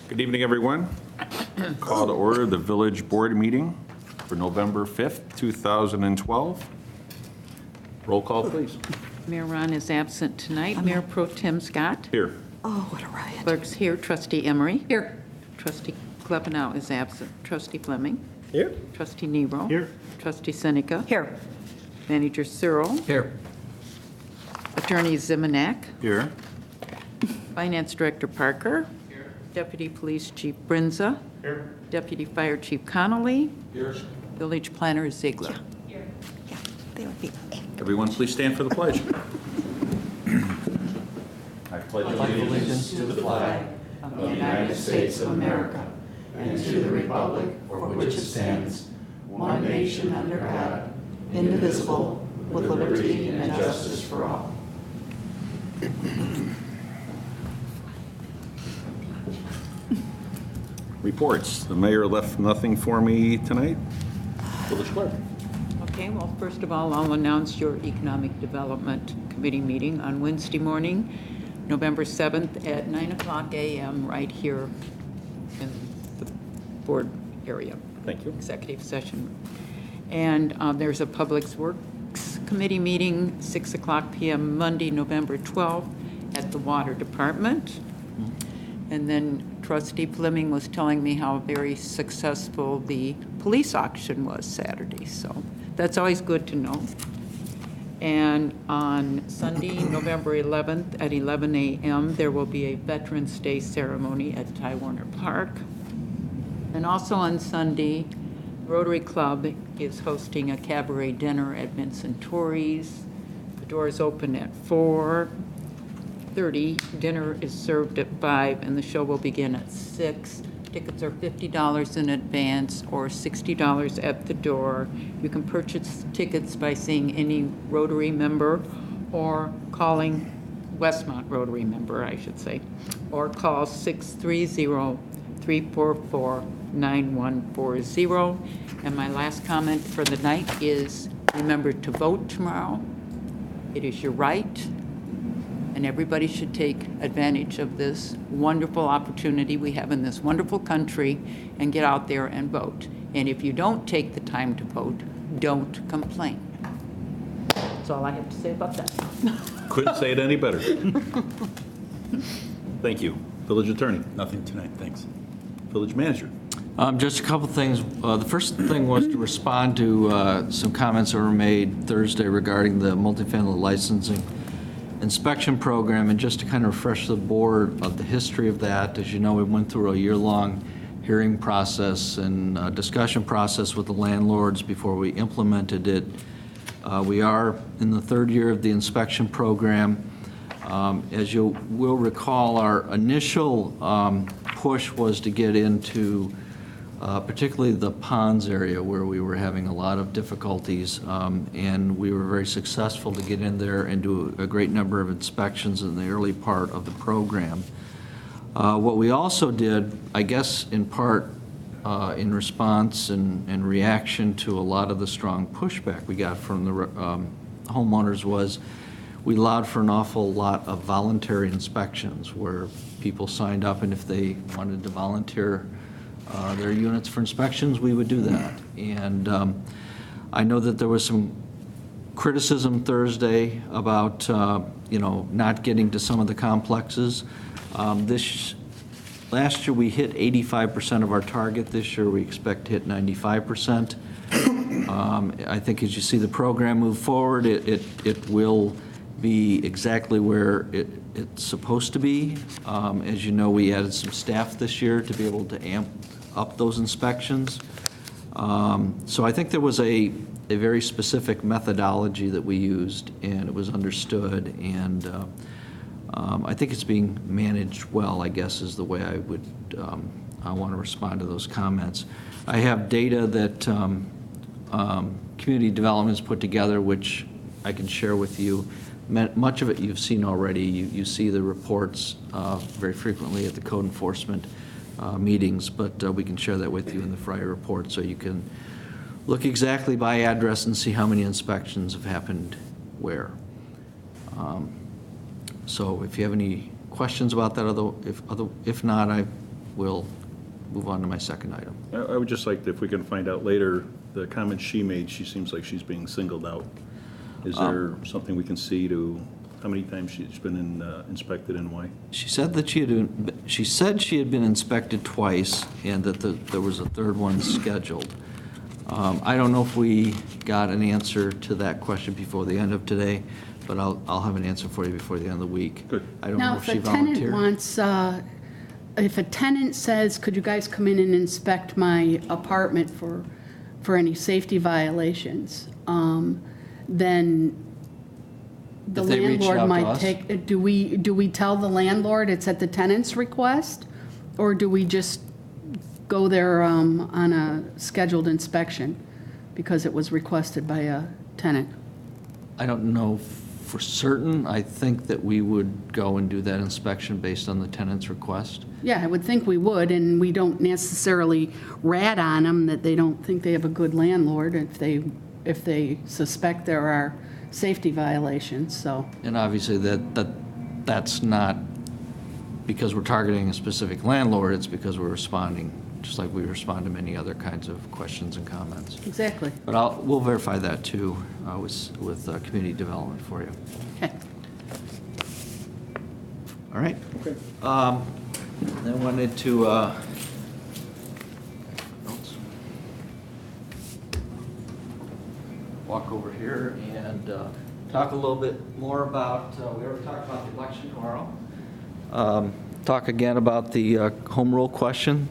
Good evening, everyone. Call to order the village board meeting for November 5th, 2012. Roll call, please. Mayor Ron is absent tonight. Mayor Pro Tem Scott. Here. Oh, what a riot. Clerk's here. Trustee Emery. Here. Trustee Klebanow is absent. Trustee Fleming. Here. Trustee Nero. Here. Trustee Seneca. Here. Manager Searle. Here. Attorney Zimonak. Here. Finance Director Parker. Here. Deputy Police Chief Brinza. Here. Deputy Fire Chief Connolly. Here. Village Planner Ziegler. Yeah, they would be. Everyone, please stand for the pledge. I pledge allegiance to the flag of the United States of America and to the republic for which it stands, one nation under God, indivisible, with liberty and justice for all. Reports. The mayor left nothing for me tonight. Village clerk. Okay, well, first of all, I'll announce your Economic Development Committee meeting on Wednesday morning, November 7th at 9:00 a.m. right here in the board area. Thank you. Executive session. And there's a Public Works Committee meeting, 6:00 p.m. Monday, November 12th at the Water Department. And then Trustee Fleming was telling me how very successful the police auction was Saturday, so that's always good to know. And on Sunday, November 11th at 11 a.m., there will be a Veterans Day ceremony at Ty Warner Park. And also on Sunday, Rotary Club is hosting a cabaret dinner at Vincent Torrey's. The doors open at 4:30. Dinner is served at 5, and the show will begin at 6. Tickets are $50 in advance or $60 at the door. You can purchase tickets by seeing any Rotary member or calling Westmont Rotary member, I should say, or call 630-344-9140. And my last comment for the night is remember to vote tomorrow. It is your right. And everybody should take advantage of this wonderful opportunity we have in this wonderful country and get out there and vote. And if you don't take the time to vote, don't complain. That's all I have to say about that. Couldn't say it any better. Thank you. Village attorney. Nothing tonight, thanks. Village manager. Just a couple things. The first thing was to respond to some comments that were made Thursday regarding the multifamily licensing inspection program, and just to kind of refresh the board of the history of that. As you know, we went through a year-long hearing process and discussion process with the landlords before we implemented it. We are in the third year of the inspection program. As you will recall, our initial push was to get into particularly the ponds area where we were having a lot of difficulties, and we were very successful to get in there and do a great number of inspections in the early part of the program. What we also did, I guess in part in response and reaction to a lot of the strong pushback we got from the homeowners, was we allowed for an awful lot of voluntary inspections where people signed up, and if they wanted to volunteer their units for inspections, we would do that. And I know that there was some criticism Thursday about not getting to some of the complexes. Last year we hit 85% of our target. This year we expect to hit 95%. I think as you see the program move forward, it will be exactly where it's supposed to be. As you know, we added some staff this year to be able to amp up those inspections. So I think there was a very specific methodology that we used, and it was understood, and I think it's being managed well, I guess, is the way I want to respond to those comments. I have data that community development has put together, which I can share with you. Much of it you've seen already. You see the reports very frequently at the code enforcement meetings, but we can share that with you in the Friday report, so you can look exactly by address and see how many inspections have happened where. So if you have any questions about that? If not, I will move on to my second item. I would just like, if we can find out later, the comments she made, she seems like she's being singled out. Is there something we can see to how many times she's been inspected and why? She said that she had been inspected twice and that there was a third one scheduled. I don't know if we got an answer to that question before the end of today, but I'll have an answer for you before the end of the week. Good. I don't know Now, if if she a tenant volunteered. wants, if a tenant says, could you guys come in and inspect my apartment for any safety violations, then the If they reached out landlord to might us? take, do we tell the landlord it's at the tenant's request? Or do we just go there on a scheduled inspection because it was requested by a tenant? I don't know for certain. I think that we would go and do that inspection based on the tenant's request. Yeah, I would think we would, and we don't necessarily rat on them that they don't think they have a good landlord if they suspect there are safety violations, so. And obviously that's not because we're targeting a specific landlord, it's because we're responding, just like we respond to many other kinds of questions and comments. Exactly. But we'll verify that too with community development for you. Okay. All right. Okay. Then I wanted to walk over here and talk a little bit more about, we already talked about the election tomorrow. Talk again about the home rule question.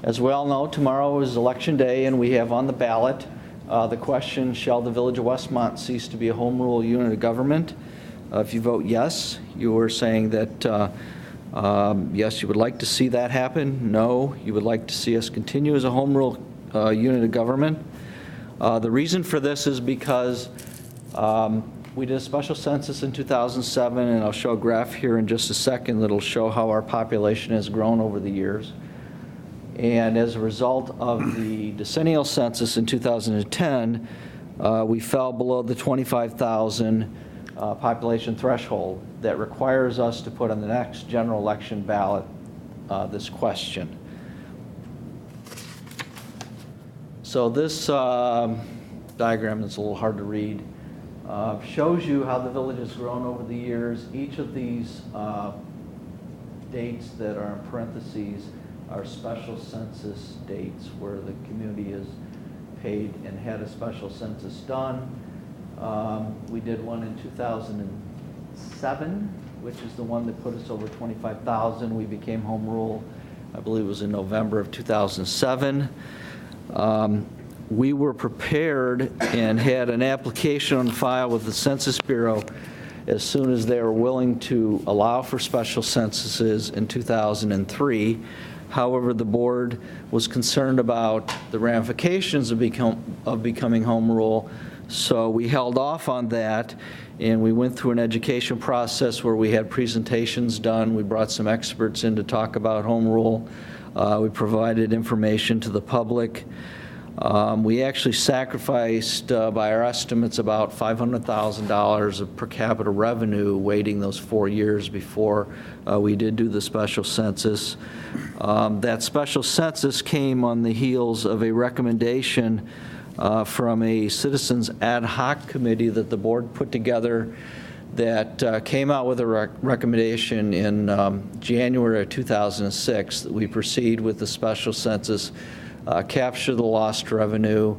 As we all know, tomorrow is Election Day, and we have on the ballot the question, shall the Village of Westmont cease to be a home rule unit of government? If you vote yes, you are saying that yes, you would like to see that happen. No, you would like to see us continue as a home rule unit of government. The reason for this is because we did a special census in 2007, and I'll show a graph here in just a second that'll show how our population has grown over the years. And as a result of the decennial census in 2010, we fell below the 25,000 population threshold that requires us to put on the next general election ballot this question. So this diagram is a little hard to read. Shows you how the village has grown over the years. Each of these dates that are in parentheses are special census dates where the community has paid and had a special census done. We did one in 2007, which is the one that put us over 25,000. We became home rule, I believe it was in November of 2007. We were prepared and had an application on file with the Census Bureau as soon as they were willing to allow for special censuses in 2003. However, the board was concerned about the ramifications of becoming home rule, so we held off on that, and we went through an education process where we had presentations done. We brought some experts in to talk about home rule. We provided information to the public. We actually sacrificed, by our estimates, about $500,000 of per capita revenue waiting those 4 years before we did do the special census. That special census came on the heels of a recommendation from a citizens ad hoc committee that the board put together that came out with a recommendation in January of 2006 that we proceed with the special census, capture the lost revenue.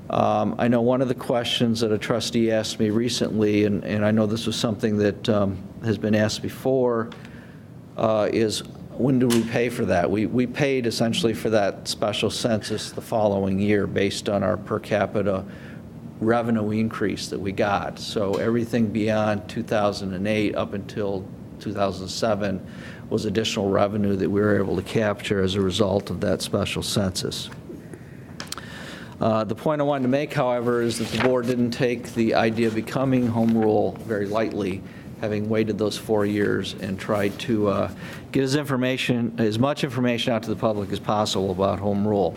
I know one of the questions that a trustee asked me recently, and I know this was something that has been asked before, is when do we pay for that? We paid essentially for that special census the following year based on our per capita revenue increase that we got. So everything beyond 2008 up until 2007 was additional revenue that we were able to capture as a result of that special census. The point I wanted to make, however, is that the board didn't take the idea of becoming home rule very lightly, having waited those 4 years and tried to get as much information out to the public as possible about home rule.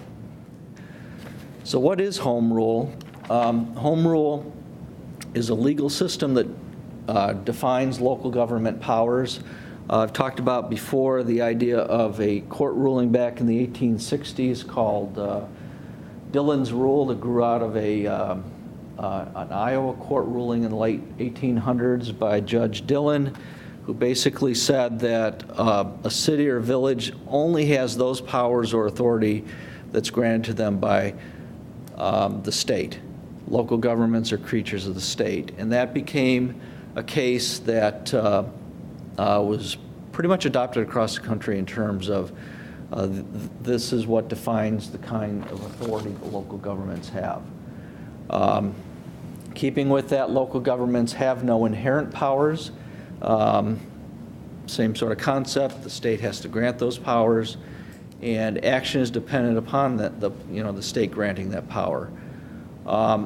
So what is home rule? Home rule is a legal system that defines local government powers. I've talked about before the idea of a court ruling back in the 1860s called Dillon's Rule that grew out of an Iowa court ruling in the late 1800s by Judge Dillon, who basically said that a city or village only has those powers or authority that's granted to them by the state. Local governments are creatures of the state. And that became a case that was pretty much adopted across the country in terms of this is what defines the kind of authority that local governments have. Keeping with that, local governments have no inherent powers. Same sort of concept. The state has to grant those powers, and action is dependent upon the state granting that power.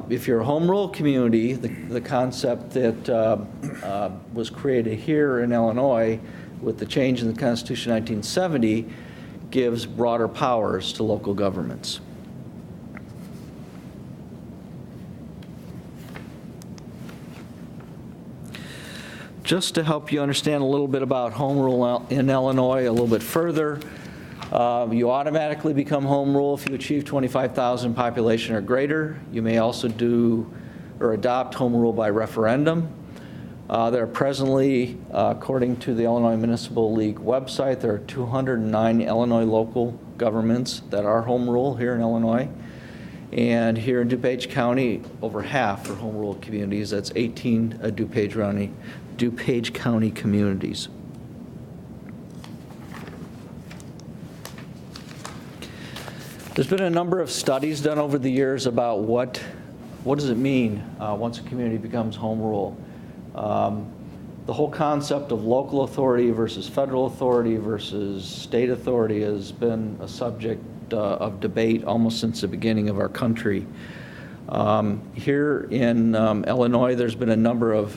If you're a home rule community, the concept that was created here in Illinois with the change in the Constitution in 1970 gives broader powers to local governments. Just to help you understand a little bit about home rule in Illinois a little bit further, you automatically become home rule if you achieve 25,000 population or greater. You may also do or adopt home rule by referendum. There are presently, according to the Illinois Municipal League website, there are 209 Illinois local governments that are home rule here in Illinois. And here in DuPage County, over half are home rule communities. That's 18 DuPage County communities. There's been a number of studies done over the years about what does it mean once a community becomes home rule. The whole concept of local authority versus federal authority versus state authority has been a subject of debate almost since the beginning of our country. Here in Illinois, there's been a number of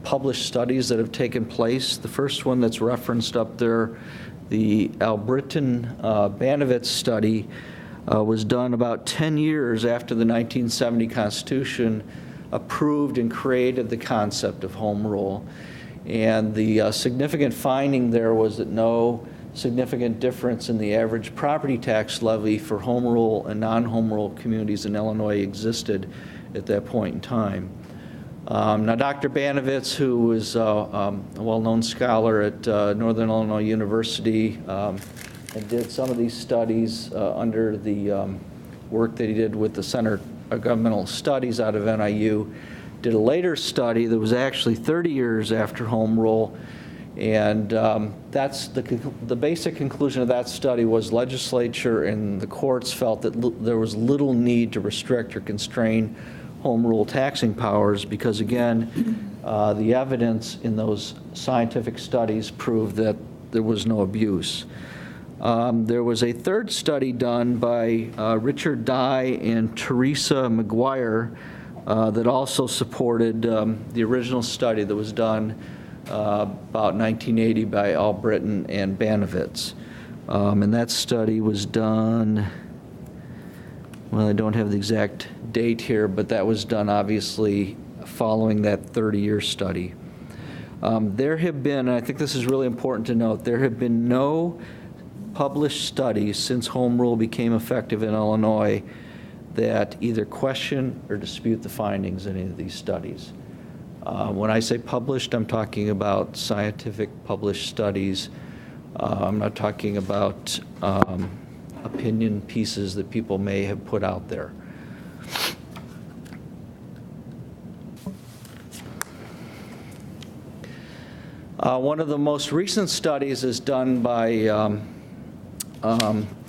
published studies that have taken place. The first one that's referenced up there, the Albritton-Banovitz study, was done about 10 years after the 1970 Constitution approved and created the concept of home rule. And the significant finding there was that no significant difference in the average property tax levy for home rule and non-home rule communities in Illinois existed at that point in time. Now, Dr. Banovitz, who was a well-known scholar at Northern Illinois University, and did some of these studies under the work that he did with the Center of Governmental Studies out of NIU, did a later study that was actually 30 years after home rule, and that's the basic conclusion of that study was legislature and the courts felt that there was little need to restrict or constrain home rule taxing powers because, again, the evidence in those scientific studies proved that there was no abuse. There was a third study done by Richard Dye and Teresa McGuire that also supported the original study that was done about 1980 by Albritton and Banovitz. And that study was done, well, I don't have the exact date here, but that was done obviously following that 30-year study. There have been, and I think this is really important to note, there have been no published studies since home rule became effective in Illinois that either question or dispute the findings in any of these studies. When I say published, I'm talking about scientific published studies. I'm not talking about opinion pieces that people may have put out there. One of the most recent studies is done by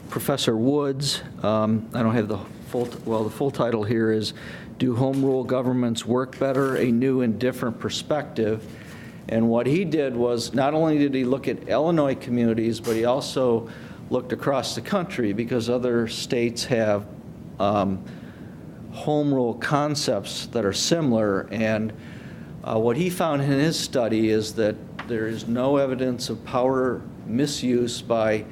Professor Woods. I don't have the full title here is Do Home Rule Governments Work Better? A New and Different Perspective. And what he did was not only did he look at Illinois communities, but he also looked across the country because other states have home rule concepts that are similar. And what he found in his study is that there is no evidence of power misuse by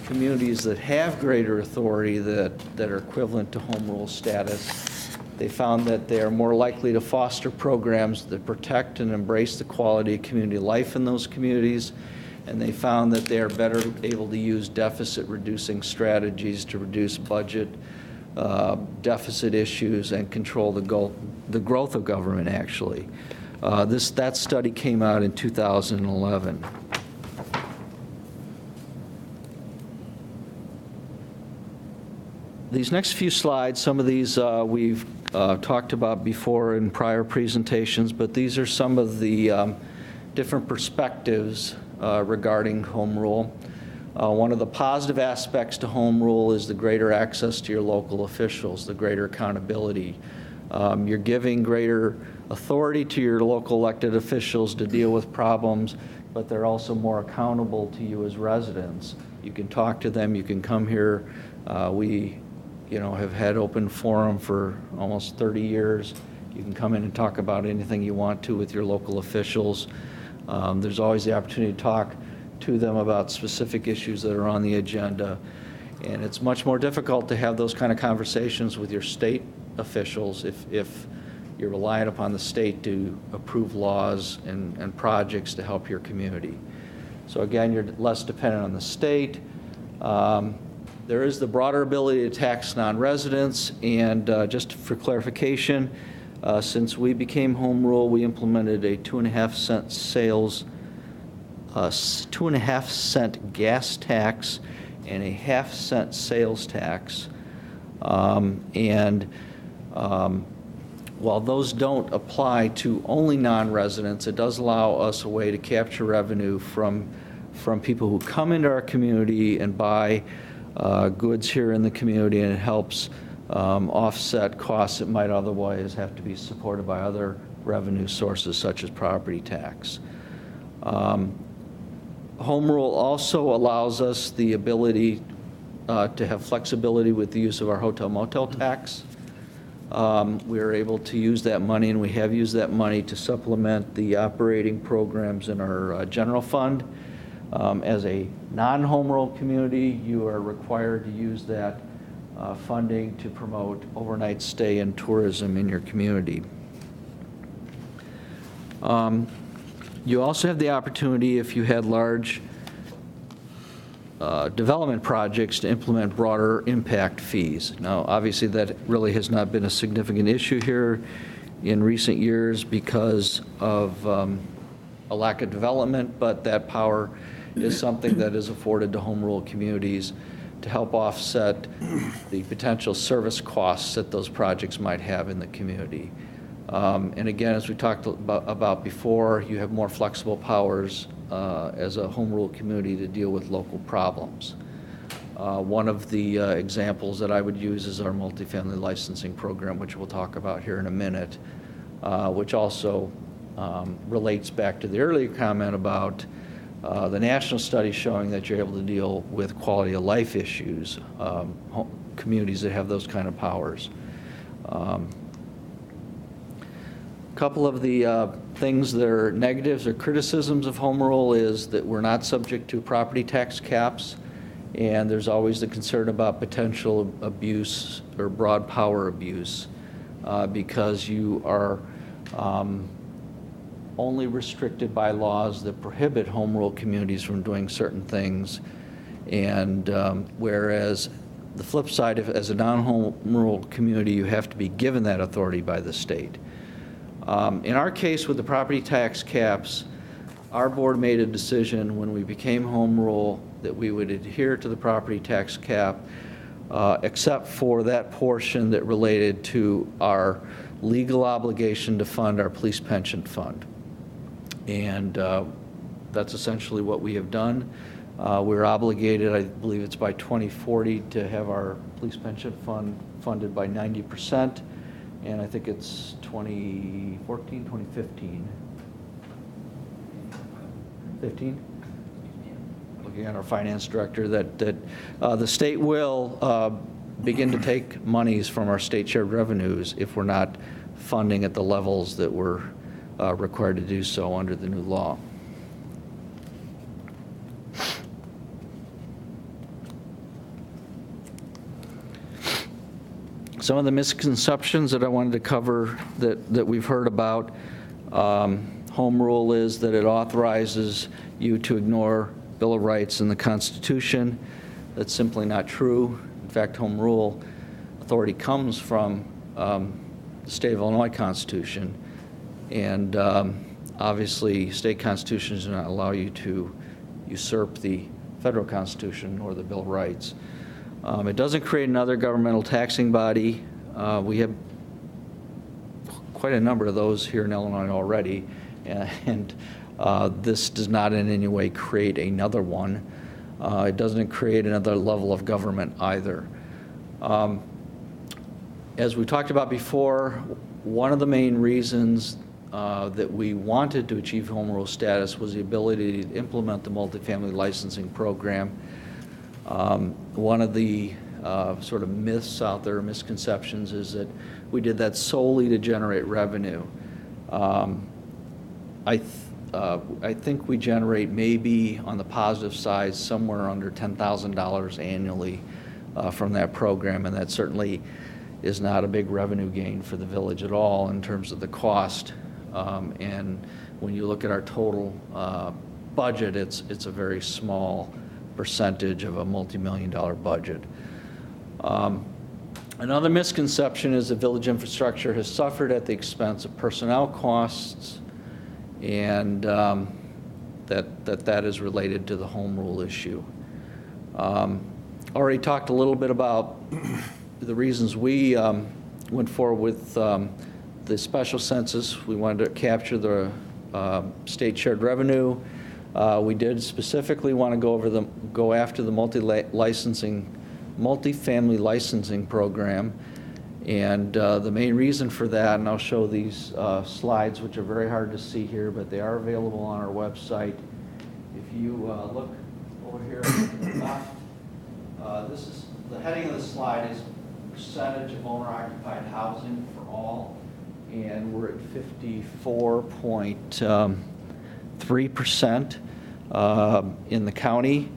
communities that have greater authority that are equivalent to home rule status They found that they are more likely to foster programs that protect and embrace the quality of community life in those communities. And they found that they are better able to use deficit-reducing strategies to reduce budget deficit issues and control the growth of government, actually. That study came out in 2011. These next few slides, some of these we've talked about before in prior presentations, but these are some of the different perspectives regarding home rule. One of the positive aspects to home rule is the greater access to your local officials, the greater accountability. You're giving greater authority to your local elected officials to deal with problems, but they're also more accountable to you as residents. You can talk to them, you can come here. We have had open forum for almost 30 years. You can come in and talk about anything you want to with your local officials. There's always the opportunity to talk to them about specific issues that are on the agenda. And it's much more difficult to have those kind of conversations with your state officials if you're reliant upon the state to approve laws and projects to help your community. So again, you're less dependent on the state. There is the broader ability to tax non-residents, and just for clarification, since we became home rule, we implemented a 2.5 cent gas tax and a 0.5 cent sales tax. While those don't apply to only non-residents, it does allow us a way to capture revenue from people who come into our community and buy goods here in the community, and it helps offset costs that might otherwise have to be supported by other revenue sources such as property tax. Home rule also allows us the ability to have flexibility with the use of our hotel motel tax. We are able to use that money, and we have used that money to supplement the operating programs in our general fund. As a non-home rule community, you are required to use that funding to promote overnight stay and tourism in your community. You also have the opportunity, if you had large development projects, to implement broader impact fees. Now, obviously, that really has not been a significant issue here in recent years because of a lack of development, but that power is something that is afforded to home rule communities to help offset the potential service costs that those projects might have in the community. And again, as we talked about before, you have more flexible powers as a home rule community to deal with local problems. One of the examples that I would use is our multifamily licensing program, which we'll talk about here in a minute, which also relates back to the earlier comment about the national study showing that you're able to deal with quality of life issues, communities that have those kind of powers. A couple of the things that are negatives or criticisms of home rule is that we're not subject to property tax caps, and there's always the concern about potential abuse or broad power abuse because you are only restricted by laws that prohibit home rule communities from doing certain things, and whereas the flip side, as a non-home rule community, you have to be given that authority by the state. In our case with the property tax caps, our board made a decision when we became home rule that we would adhere to the property tax cap except for that portion that related to our legal obligation to fund our police pension fund. And that's essentially what we have done. We're obligated, I believe it's by 2040, to have our police pension fund funded by 90%, and I think it's 2014, 2015. 15? Looking at our finance director, that the state will begin to take monies from our state shared revenues if we're not funding at the levels that we're required to do so under the new law. Some of the misconceptions that I wanted to cover that we've heard about. Home rule is that it authorizes you to ignore Bill of Rights and the Constitution. That's simply not true. In fact, home rule authority comes from the state of Illinois Constitution. And obviously, state constitutions do not allow you to usurp the federal Constitution or the Bill of Rights. It doesn't create another governmental taxing body. We have quite a number of those here in Illinois already, and this does not in any way create another one. It doesn't create another level of government either. As we talked about before, one of the main reasons that we wanted to achieve home rule status was the ability to implement the multifamily licensing program. One of the sort of myths out there, misconceptions, is that we did that solely to generate revenue. I think we generate maybe on the positive side somewhere under $10,000 annually from that program, and that certainly is not a big revenue gain for the village at all in terms of the cost. And when you look at our total budget, it's a very small percentage of a multi-million-dollar budget. Another misconception is that village infrastructure has suffered at the expense of personnel costs, and that is related to the home rule issue. Already talked a little bit about the reasons we went forward with the special census. We wanted to capture the state shared revenue. We did specifically want to go after the multifamily licensing program, and the main reason for that, and I'll show these slides, which are very hard to see here, but they are available on our website. If you look over here at the left, this is the heading of the slide is percentage of owner-occupied housing for all, and we're at 54.3% in the county.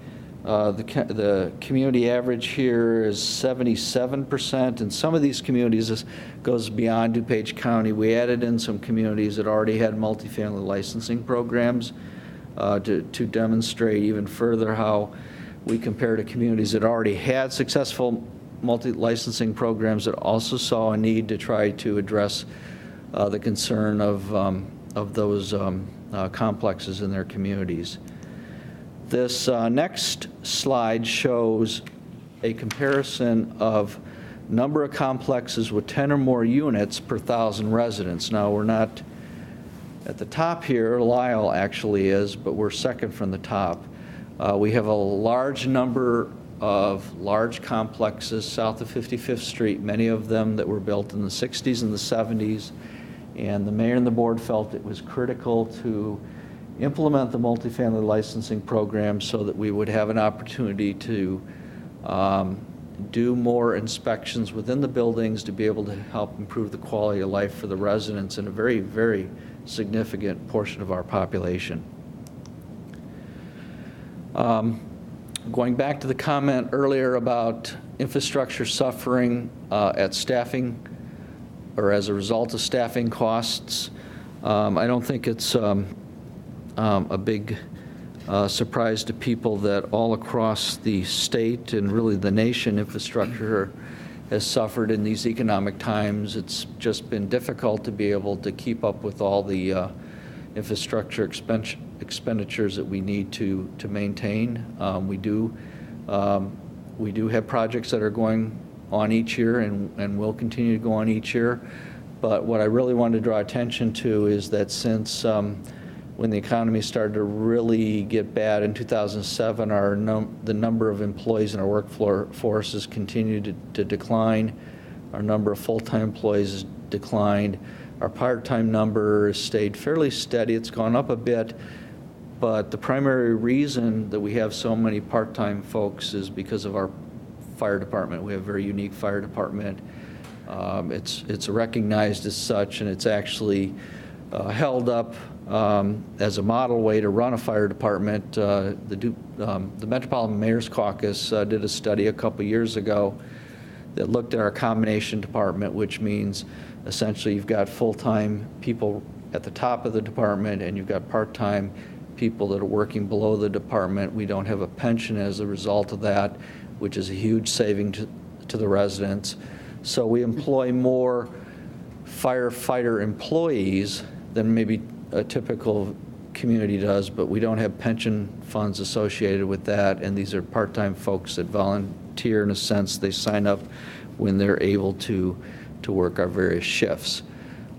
The community average here is 77%, and some of these communities, this goes beyond DuPage County. We added in some communities that already had multifamily licensing programs to demonstrate even further how we compare to communities that already had successful multi-licensing programs that also saw a need to try to address the concern of those complexes in their communities. This next slide shows a comparison of number of complexes with 10 or more units per 1,000 residents. Now, we're not at the top here. Lisle actually is, but we're second from the top. We have a large number of large complexes south of 55th Street, many of them that were built in the 60s and the 70s, and the mayor and the board felt it was critical to implement the multifamily licensing program so that we would have an opportunity to do more inspections within the buildings to be able to help improve the quality of life for the residents in a very, very significant portion of our population. Going back to the comment earlier about infrastructure suffering at staffing or as a result of staffing costs, I don't think it's a big surprise to people that all across the state and really the nation, infrastructure has suffered in these economic times. It's just been difficult to be able to keep up with all the infrastructure expenditures that we need to maintain. We do have projects that are going on each year and will continue to go on each year. But what I really wanted to draw attention to is that since when the economy started to really get bad in 2007, the number of employees in our workforce has continued to decline. Our number of full-time employees has declined. Our part-time number has stayed fairly steady. It's gone up a bit, but the primary reason that we have so many part-time folks is because of our fire department. We have a very unique fire department. It's recognized as such, and it's actually held up as a model way to run a fire department. The Metropolitan Mayor's Caucus did a study a couple years ago that looked at our combination department, which means essentially you've got full-time people at the top of the department and you've got part-time people that are working below the department. We don't have a pension as a result of that, which is a huge saving to the residents. So we employ more firefighter employees than maybe a typical community does, but we don't have pension funds associated with that, and these are part-time folks that volunteer in a sense. They sign up when they're able to work our various shifts.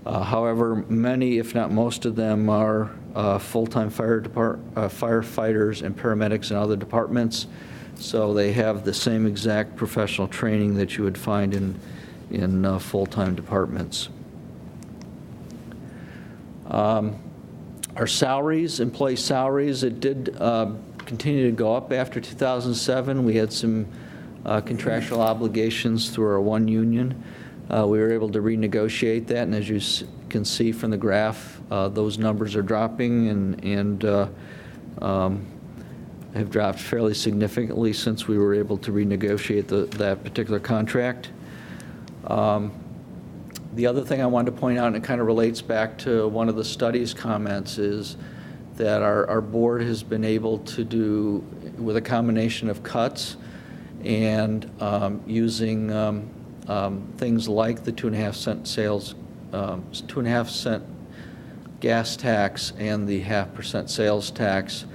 However, many, if not most of them, are full-time firefighters and paramedics in other departments, so they have the same exact professional training that you would find in full-time departments. Our salaries, employee salaries, it did continue to go up after 2007. We had some contractual obligations through our one union. We were able to renegotiate that, and as you can see from the graph, those numbers are dropping and have dropped fairly significantly since we were able to renegotiate that particular contract. The other thing I wanted to point out, and it kind of relates back to one of the study's comments, is that our board has been able to do, with a combination of cuts and using things like the 2.5 cent gas tax and the 0.5% sales tax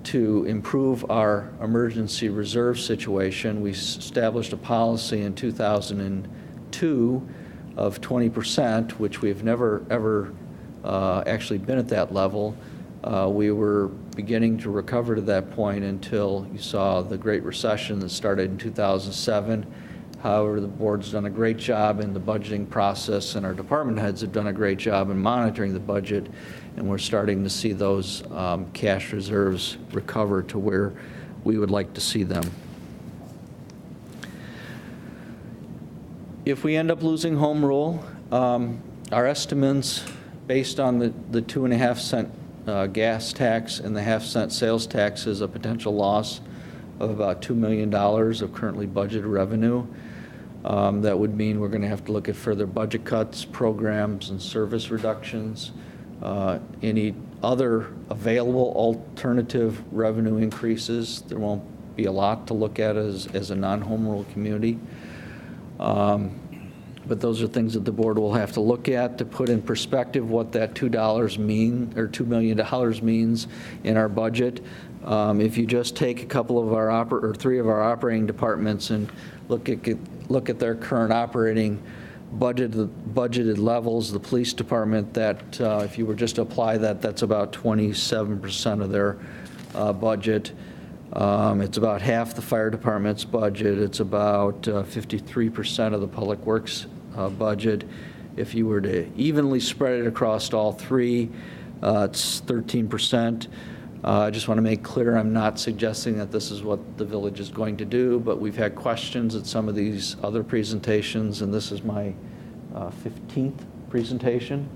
to improve our emergency reserve situation. We established a policy in 2002 of 20%, which we've never ever actually been at that level. We were beginning to recover to that point until you saw the Great Recession that started in 2007. However, the board's done a great job in the budgeting process, and our department heads have done a great job in monitoring the budget, and we're starting to see those cash reserves recover to where we would like to see them. If we end up losing home rule, our estimates based on the 2.5 cent gas tax and the 0.5 cent sales tax is a potential loss of about $2 million of currently budgeted revenue. That would mean we're going to have to look at further budget cuts, programs, and service reductions. Any other available alternative revenue increases. There won't be a lot to look at as a non-home rule community. But those are things that the board will have to look at to put in perspective what that $2 million means in our budget. If you just take a couple of our three of our operating departments and look at their current operating budgeted levels, the police department, that if you were just to apply that, that's about 27% of their budget. It's about half the fire department's budget. It's about 53% of the public works budget. If you were to evenly spread it across all three, it's 13%. I just want to make clear I'm not suggesting that this is what the village is going to do, but we've had questions at some of these other presentations, and this is my 15th presentation.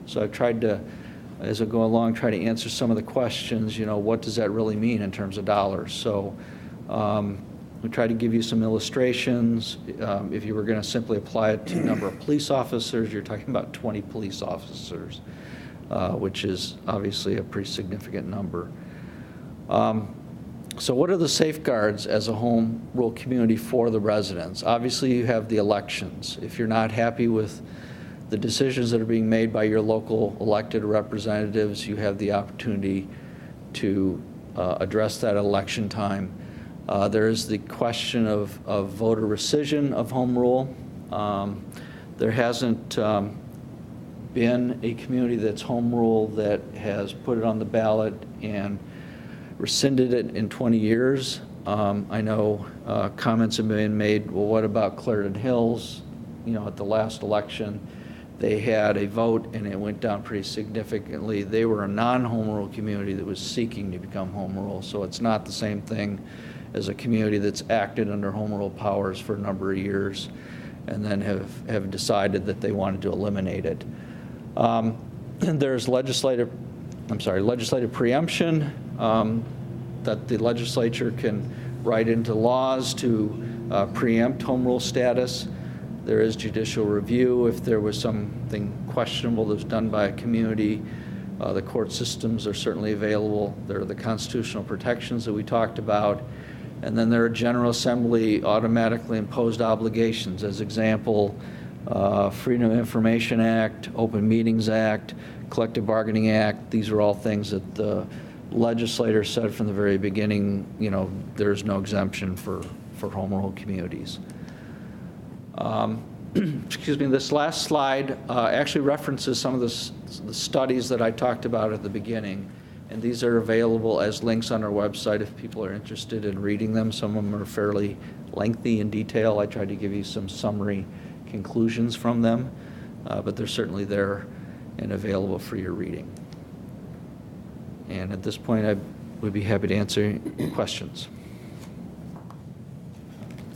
So I've tried to, as I go along, try to answer some of the questions, what does that really mean in terms of dollars? So we try to give you some illustrations. If you were going to simply apply it to the number of police officers, you're talking about 20 police officers, which is obviously a pretty significant number. So what are the safeguards as a home rule community for the residents? Obviously, you have the elections. If you're not happy with the decisions that are being made by your local elected representatives, you have the opportunity to address that at election time. There is the question of voter rescission of home rule. There hasn't been a community that's home rule that has put it on the ballot and rescinded it in 20 years. I know comments have been made, well, what about Clarendon Hills? At the last election, they had a vote and it went down pretty significantly. They were a non-home rule community that was seeking to become home rule, so it's not the same thing as a community that's acted under home rule powers for a number of years and then have decided that they wanted to eliminate it. There's legislative preemption that the legislature can write into laws to preempt home rule status. There is judicial review if there was something questionable that was done by a community. The court systems are certainly available. There are the constitutional protections that we talked about. And then there are General Assembly automatically imposed obligations. As example, Freedom of Information Act, Open Meetings Act, Collective Bargaining Act. These are all things that the legislator said from the very beginning, there's no exemption for home rule communities. Excuse me, this last slide actually references some of the studies that I talked about at the beginning, and these are available as links on our website if people are interested in reading them. Some of them are fairly lengthy in detail. I tried to give you some summary conclusions from them, but they're certainly there and available for your reading. And at this point, I would be happy to answer questions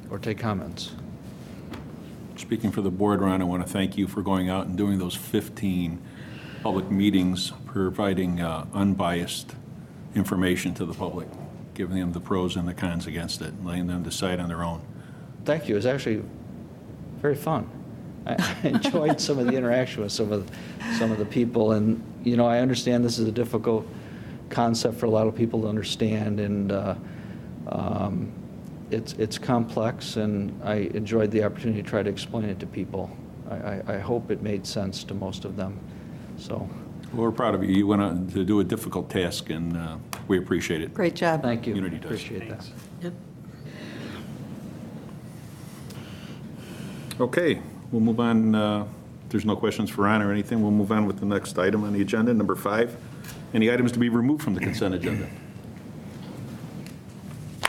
or take comments. Speaking for the board, Ron, I want to thank you for going out and doing those 15 public meetings, providing unbiased information to the public, giving them the pros and the cons against it, and letting them decide on their own. Thank you. It was actually very fun. I enjoyed some of the interaction with some of the people, and I understand this is a difficult concept for a lot of people to understand, and it's complex, and I enjoyed the opportunity to try to explain it to people. I hope it made sense to most of them. So, Well, we're proud of you. You went out to do a difficult task, and we appreciate it. Great job. thank you. Community does. Appreciate that. Yep. Okay, we'll move on. If there's no questions for Ron or anything, we'll move on with the next item on the agenda, number 5. Any items to be removed from the consent agenda?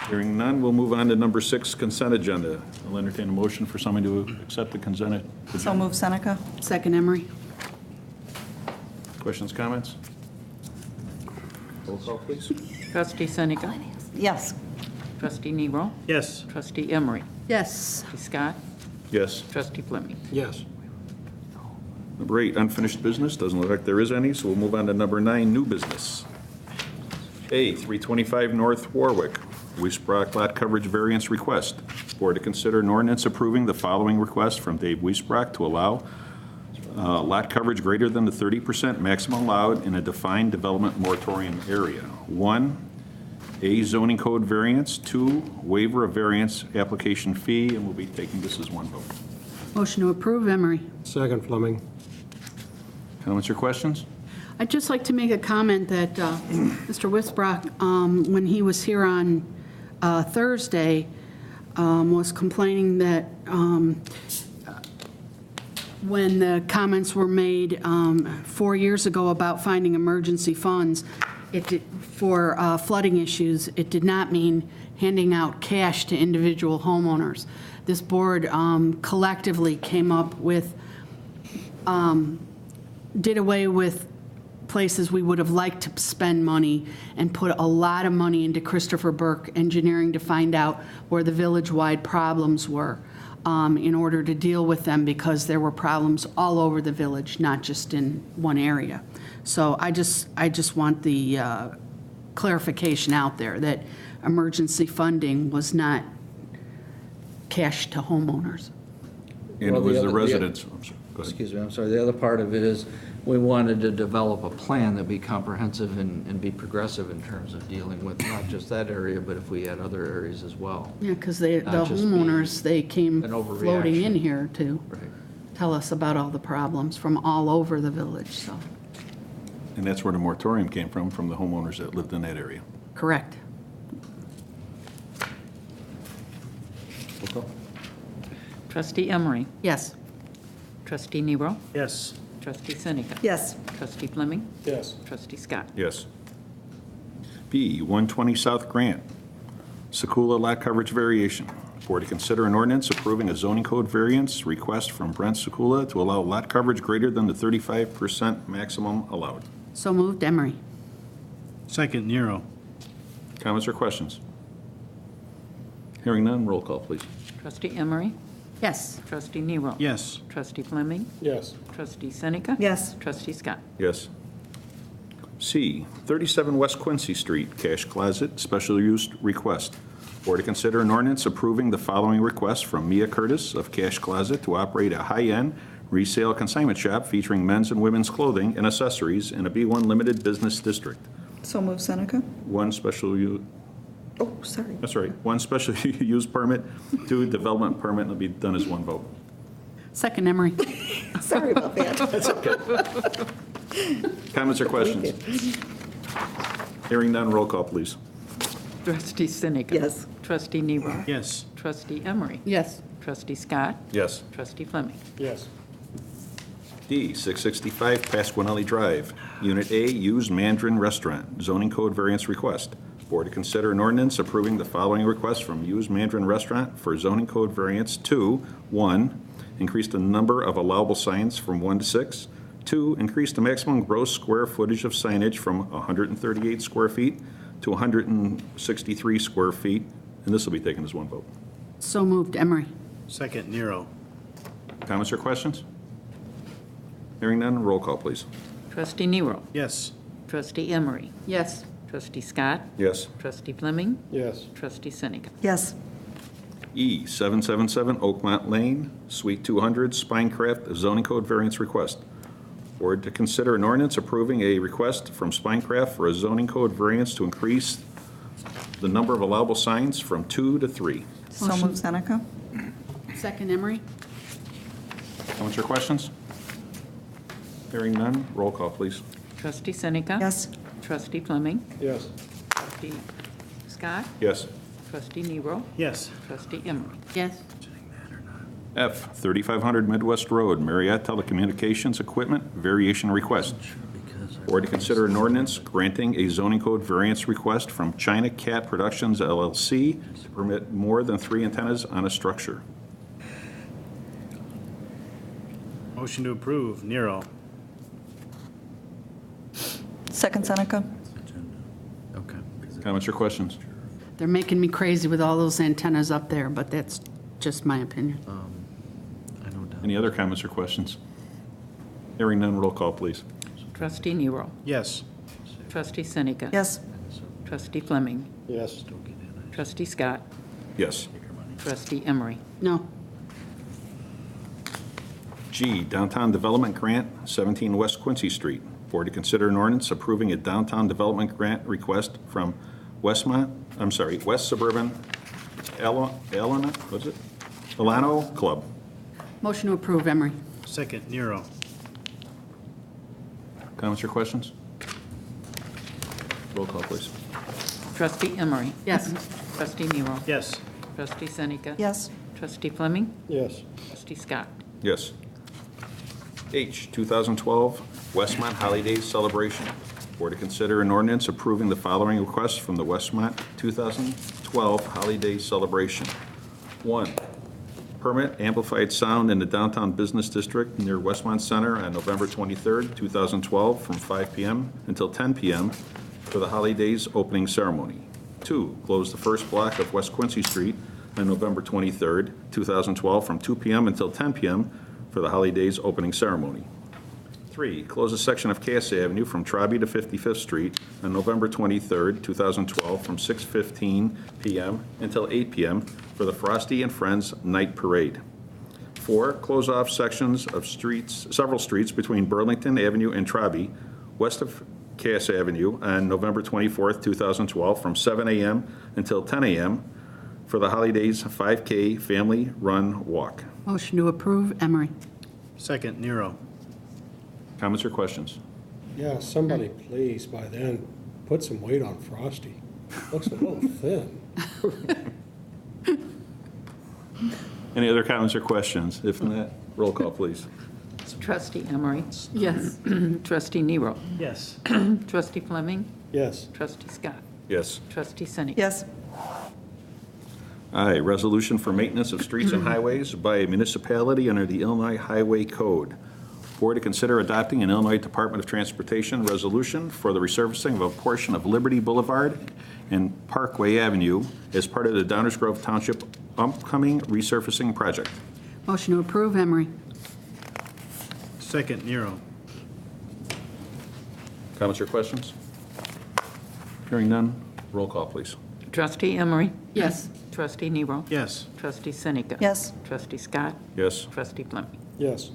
Hearing none, we'll move on to number 6, consent agenda. I'll entertain a motion for someone to accept the consent agenda. So move Seneca. Second, Emery. Questions, comments? Roll call, please. Trustee Seneca? Yes. Trustee Nero? Yes. Trustee Emery? Yes. Trustee Scott? Yes. Trustee Fleming? Yes. Number 8, unfinished business. Doesn't look like there is any, so we'll move on to number 9, new business. A, 325 North Warwick, Wiesbrock lot coverage variance request. Board to consider an ordinance approving the following request from Dave Wiesbrock to allow lot coverage greater than the 30% maximum allowed in a defined development moratorium area. 1, a zoning code variance. 2, waiver of variance application fee, and we'll be taking this as one vote. Motion to approve, Emery. Second, Fleming. Comments or questions? I'd just like to make a comment that Mr. Wiesbrock, when he was here on Thursday, was complaining that when the comments were made 4 years ago about finding emergency funds for flooding issues, it did not mean handing out cash to individual homeowners. This board collectively came up with, did away with places we would have liked to spend money and put a lot of money into Christopher Burke Engineering to find out where the village-wide problems were in order to deal with them, because there were problems all over the village, not just in one area. So I just want the clarification out there that emergency funding was not cash to homeowners. And Well, it was the the other- residents. I'm sorry, go ahead. Excuse me, I'm sorry. The other part of it is we wanted to develop a plan that be comprehensive and be progressive in terms of dealing with not just that area, but if we had other areas as well. Yeah, because the Not just be homeowners, they came an floating in overreaction. here to Right. tell us about all the problems from all over the village, so, And that's where the moratorium came from the homeowners that lived in that area. correct. Roll call. Trustee Emery? Yes. Trustee Nero? Yes. Trustee Seneca? Yes. Trustee Fleming? Yes. Trustee Scott? Yes. B, 120 South Grant, Sakula lot coverage variation. Board to consider an ordinance approving a zoning code variance request from Brent Sakula to allow lot coverage greater than the 35% maximum allowed. So moved, Emery. Second, Nero. Comments or questions? Hearing none, roll call, please. Trustee Emery? Yes. Trustee Nero? Yes. Trustee Fleming? Yes. Trustee Seneca? Yes. Trustee Scott? Yes. C, 37 West Quincy Street, cash closet, special use request. Board to consider an ordinance approving the following request from Mia Curtis of Cash Closet to operate a high-end resale consignment shop featuring men's and women's clothing and accessories in a B1 limited business district. So move Seneca. One special use, Oh, sorry. that's right, one special use permit, two development permit, and it'll be done as one vote. Second, Emery. Sorry about that. Comments or questions? Hearing none, roll call, please. Trustee Sinek. Yes. Trustee Nero. Yes. Trustee Emery. Yes. Trustee Scott. Yes. Trustee Fleming. Yes. D, 665 Pasquinelli Drive, Unit A, used Mandarin Restaurant, zoning code variance request. Board to consider an ordinance approving the following request from used Mandarin Restaurant for zoning code variance to, 1, increase the number of allowable signs from 1 to 6. 2, increase the maximum gross square footage of signage from 138 square feet to 163 square feet, and this will be taken as one vote. So moved, Emery. Second, Nero. Comments or questions? Hearing none, roll call, please. Trustee Nero. Yes. Trustee Emery. Yes. Trustee Scott. Yes. Trustee Fleming. Yes. Trustee Sinek. Yes. E, 777 Oakmont Lane, Suite 200, Spinecraft, zoning code variance request. Board to consider an ordinance approving a request from Spinecraft for a zoning code variance to increase the number of allowable signs from 2 to 3. So move Seneca. Second, Emery. Comments or questions? Hearing none, roll call, please. Trustee Seneca. Yes. Trustee Fleming. Yes. Trustee Scott. Yes. Trustee Nero. Yes. Trustee Emery. Yes. F, 3500 Midwest Road, Marriott Telecommunications Equipment Variation Request. Board to consider an ordinance granting a zoning code variance request from China Cat Productions LLC to permit more than 3 antennas on a structure. Motion to approve, Nero. Second Seneca. Okay. Comments or questions? They're making me crazy with all those antennas up there, but that's just my opinion. I know down. Any other comments or questions? Hearing none, roll call, please. Trustee Nero. Yes. Trustee Seneca. Yes. Trustee Fleming. Yes. Trustee Scott. Yes. Trustee Emery. No. G, Downtown Development Grant, 17 West Quincy Street. Board to consider an ordinance approving a downtown development grant request from West Suburban Alano Club. Motion to approve, Emery. Second, Nero. Comments or questions? Roll call, please. Trustee Emery. Yes. Trustee Nero. Yes. Trustee Seneca. Yes. Trustee Fleming. Yes. Trustee Scott. Yes. H, 2012 Westmont Holiday Celebration. Board to consider an ordinance approving the following requests from the Westmont 2012 Holiday Celebration. 1, permit amplified sound in the downtown business district near Westmont Center on November 23rd, 2012, from 5 p.m. until 10 p.m. for the holidays opening ceremony. 2, close the first block of West Quincy Street on November 23rd, 2012, from 2 p.m. until 10 p.m. for the holidays opening ceremony. 3, close a section of Cass Avenue from Traby to 55th Street on November 23rd, 2012, from 6:15 p.m. until 8 p.m. for the Frosty and Friends Night Parade. 4, close off sections of several streets between Burlington Avenue and Traby, west of Cass Avenue on November 24th, 2012, from 7 a.m. until 10 a.m. for the holidays 5K Family Run Walk. Motion to approve, Emery. Second, Nero. Comments or questions? Yeah, somebody please, by then, put some weight on Frosty. Looks a little thin. Any other comments or questions? If not, roll call, please. Trustee Emery. Yes. Trustee Nero. Yes. Trustee Fleming. Yes. Trustee Scott. Yes. Trustee Seneca. Yes. Aye, resolution for maintenance of streets and highways by a municipality under the Illinois Highway Code. Board to consider adopting an Illinois Department of Transportation resolution for the resurfacing of a portion of Liberty Boulevard and Parkway Avenue as part of the Downers Grove Township upcoming resurfacing project. Motion to approve, Emery. Second, Nero. Comments or questions? Hearing none, roll call, please. Trustee Emery? Yes. Trustee Nero? Yes. Trustee Seneca? Yes. Trustee Scott? Yes. Trustee Fleming? Yes.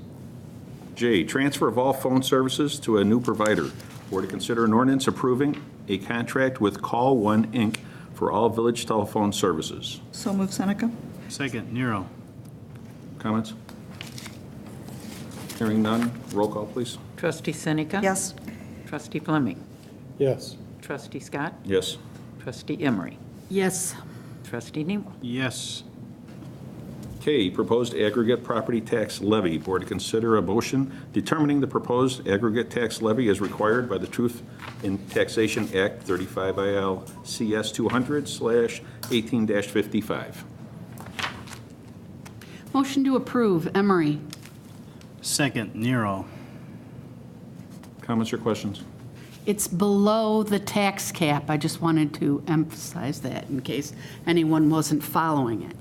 J, transfer of all phone services to a new provider. Board to consider an ordinance approving a contract with Call One, Inc. for all village telephone services. So moved, Seneca. Second, Nero. Comments? Hearing none, roll call, please. Trustee Seneca? Yes. Trustee Fleming? Yes. Trustee Scott? Yes. Trustee Emery? Yes. Trustee Nero? Yes. K, proposed aggregate property tax levy. Board to consider a motion determining the proposed aggregate tax levy as required by the Truth in Taxation Act 35 IL CS 200/18-55. Motion to approve, Emery. Second, Nero. Comments or questions? It's below the tax cap. I just wanted to emphasize that in case anyone wasn't following it.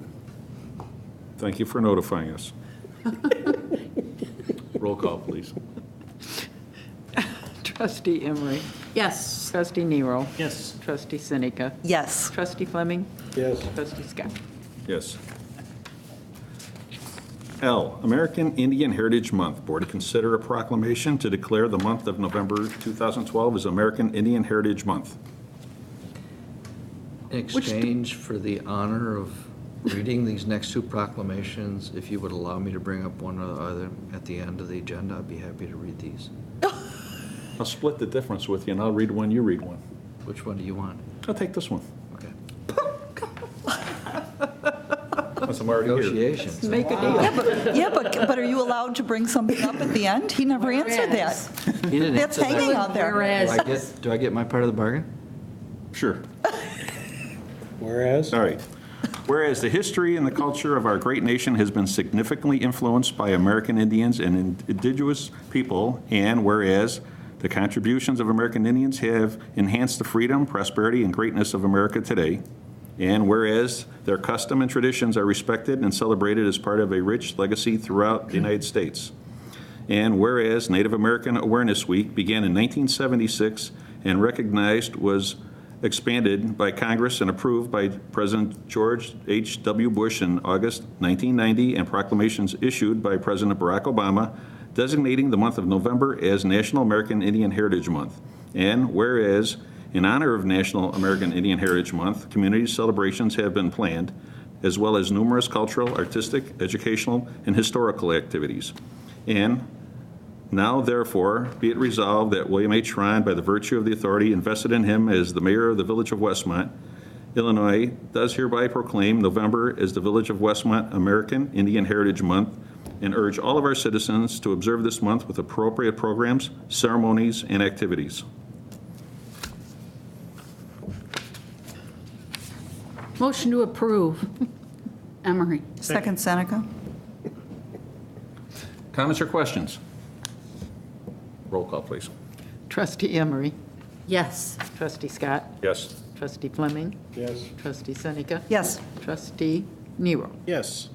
Thank you for notifying us. Roll call, please. Trustee Emery? Yes. Trustee Nero? Yes. Trustee Seneca? Yes. Trustee Fleming? Yes. Trustee Scott? Yes. L, American Indian Heritage Month. Board to consider a proclamation to declare the month of November 2012 as American Indian Heritage Month. In exchange for the honor of reading these next two proclamations, if you would allow me to bring up one or the other at the end of the agenda, I'd be happy to read these. I'll split the difference with you, and I'll read one, you read one. Which one do you want? I'll take this one, Okay. since I'm already here. Negotiations. Make a deal. Yeah, but are you allowed to bring something up at the end? He never answered that. He didn't That's answer that. hanging out there. Whereas, Do I get my part of the bargain? Sure. Whereas, All right. Whereas the history and the culture of our great nation has been significantly influenced by American Indians and indigenous people, and whereas the contributions of American Indians have enhanced the freedom, prosperity, and greatness of America today, and whereas their custom and traditions are respected and celebrated as part of a rich legacy throughout the United States, and whereas Native American Awareness Week began in 1976 and recognized was expanded by Congress and approved by President George H.W. Bush in August 1990, and proclamations issued by President Barack Obama designating the month of November as National American Indian Heritage Month. And whereas, in honor of National American Indian Heritage Month, community celebrations have been planned, as well as numerous cultural, artistic, educational, and historical activities. And now, therefore, be it resolved that William H. Ryan, by the virtue of the authority invested in him as the mayor of the village of Westmont, Illinois, does hereby proclaim November as the Village of Westmont American Indian Heritage Month, and urge all of our citizens to observe this month with appropriate programs, ceremonies, and activities. motion to approve, Emery. Second, Seneca. Comments or questions? Roll call, please. Trustee Emery? Yes. Trustee Scott? Yes. Trustee Fleming? yes. Trustee Seneca? Yes. Trustee Nero? Yes.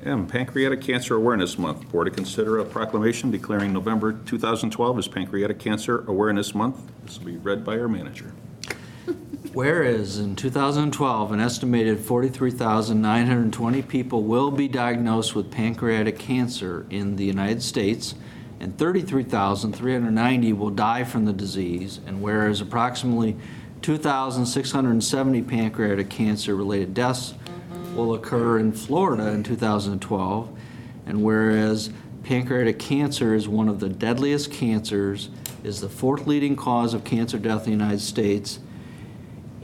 M, Pancreatic Cancer Awareness Month. Board to consider a proclamation declaring November 2012 as Pancreatic Cancer Awareness Month. This will be read by our manager. Whereas in 2012, an estimated 43,920 people will be diagnosed with pancreatic cancer in the United States, and 33,390 will die from the disease, and whereas approximately 2,670 pancreatic cancer-related deaths will occur in Florida in 2012, and whereas pancreatic cancer is one of the deadliest cancers, is the fourth leading cause of cancer death in the United States,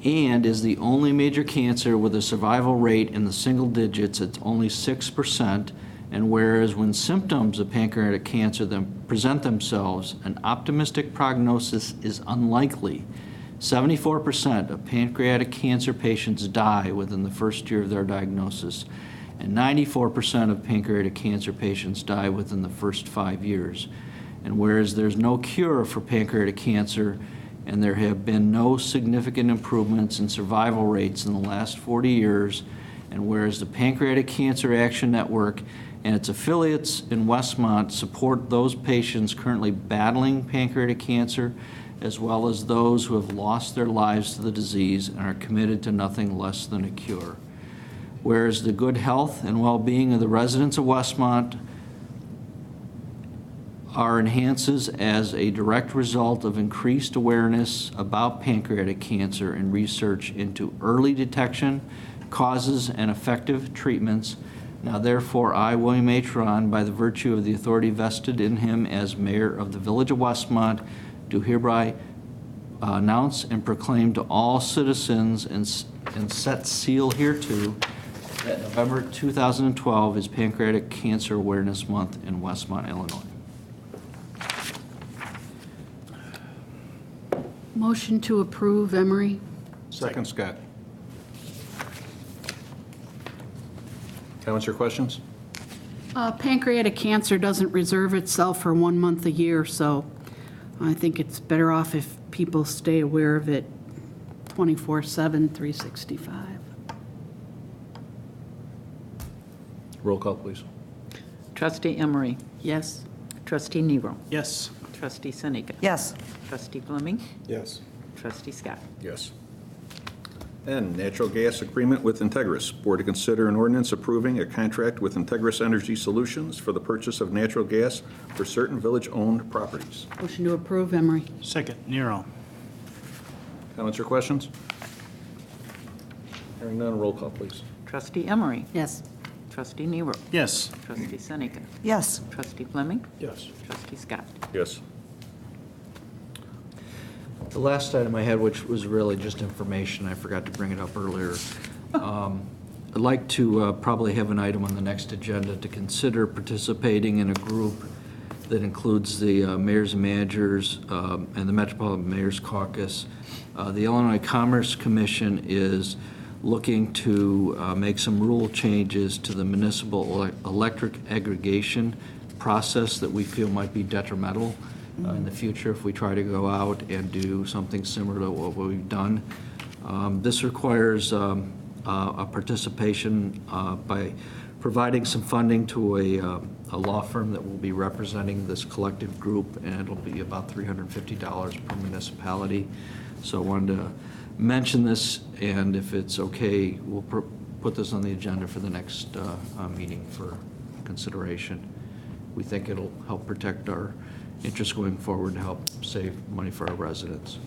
and is the only major cancer with a survival rate in the single digits at only 6%, and whereas when symptoms of pancreatic cancer then present themselves, an optimistic prognosis is unlikely. 74% of pancreatic cancer patients die within the first year of their diagnosis, and 94% of pancreatic cancer patients die within the first 5 years. And whereas there's no cure for pancreatic cancer, and there have been no significant improvements in survival rates in the last 40 years, and whereas the Pancreatic Cancer Action Network and its affiliates in Westmont support those patients currently battling pancreatic cancer, as well as those who have lost their lives to the disease and are committed to nothing less than a cure. Whereas the good health and well-being of the residents of Westmont are enhances as a direct result of increased awareness about pancreatic cancer and research into early detection, causes, and effective treatments. Now therefore, I, William H. Ron, by the virtue of the authority vested in him as mayor of the Village of Westmont, do hereby announce and proclaim to all citizens and set seal hereto that November 2012 is Pancreatic Cancer Awareness Month in Westmont, Illinois. Motion to approve, Emery? Second, Scott. Comments or questions? Pancreatic cancer doesn't reserve itself for 1 month a year, so I think it's better off if people stay aware of it 24/7, 365. Roll call, please. Trustee Emery? Yes. Trustee Nero? Yes. Trustee Seneca? Yes. Trustee Fleming? Yes. Trustee Scott? Yes. N, natural gas agreement with Integris. Board to consider an ordinance approving a contract with Integris Energy Solutions for the purchase of natural gas for certain village-owned properties. Motion to approve, Emery? Second, Nero. Comments or questions? Hearing none, roll call, please. Trustee Emery? Yes. Trustee Nero? Yes. Trustee Seneca? Yes. Trustee Fleming? Yes. Trustee Scott? Yes. The last item I had, which was really just information, I forgot to bring it up earlier. I'd like to probably have an item on the next agenda to consider participating in a group that includes the mayors and managers and the Metropolitan Mayor's Caucus. The Illinois Commerce Commission is looking to make some rule changes to the municipal electric aggregation process that we feel might be detrimental in the future if we try to go out and do something similar to what we've done. This requires a participation by providing some funding to a law firm that will be representing this collective group, and it'll be about $350 per municipality. So I wanted to mention this, and if it's okay, we'll put this on the agenda for the next meeting for consideration. We think it'll help protect our interests going forward and help save money for our residents.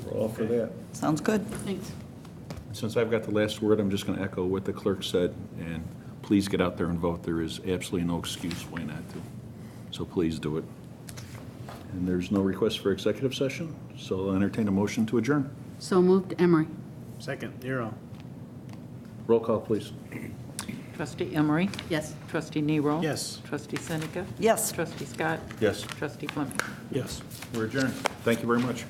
We're all for that. Sounds good. Thanks. Since I've got the last word, I'm just going to echo what the clerk said, and please get out there and vote. There is absolutely no excuse why not to. So please do it. And there's no request for executive session, so I'll entertain a motion to adjourn. So moved, Emery? Second, Nero. Roll call, please. Trustee Emery? Yes. Trustee Nero? Yes. Trustee Seneca? Yes. Trustee Scott? Yes. Trustee Fleming? Yes. We're adjourned. Thank you very much.